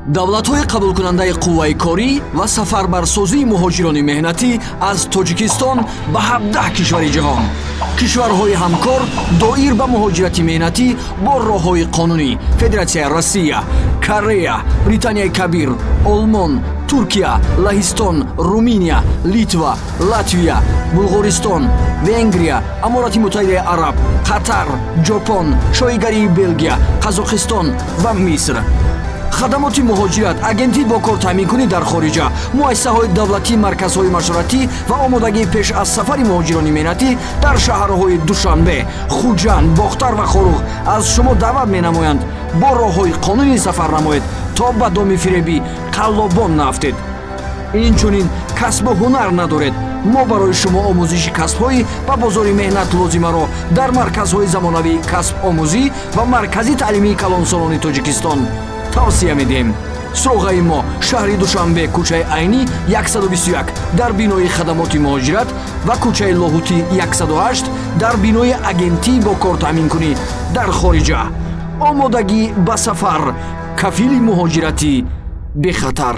давлатҳои қабулкунандаи қувваи корӣ ва сафарбарсозии муҳоҷирони меҳнатӣ аз Тоҷикистон ба 17 кишвари ҷаҳон. кишварҳои ҳамкор доир ба муҳоҷирати меҳнатӣ бо роҳҳои қонунӣ Федератсияи Россия, Корея, Британияи Кабир, Олмон, Туркия, Лаҳистон, Руминия, Литва, Латвия, Булғористон, Венгрия, Аморати Муттаҳидаи Араб, Қатар, Ҷопон, Шоҳигарии Белгия, Қазоқистон ва Миср. хадамоти муҳоҷират, агентӣ бо кор таъминкунӣ дар хориҷа, муассисаҳои давлатӣ, марказҳои машваратӣ ва омодагии пеш аз сафари муҳоҷирони меҳнатӣ дар шаҳрҳои Душанбе, Хуҷанд, Бохтар ва Хорух аз шумо даъват менамоянд бо роҳҳои қонунӣ сафар намоед, то ба доми фиребӣ қаллобон нафтед. инчунин касбу ҳунар надоред. мо барои шумо омӯзиши касбҳои ба бозори меҳнат лозимаро дар марказҳои замонавии касбомӯзӣ ва маркази таълимии калонсолони Тоҷикистон тавсия медиҳем. суроғаи мо шаҳри Душанбе, кӯчаи Айнӣ 121 дар бинои хадамоти муҳоҷират ва кӯчаи Лоҳутӣ 108 дар бинои агентии бо кор таъминкунӣ дар хориҷа. омодагӣ ба сафар, кафили муҳоҷирати бехатар.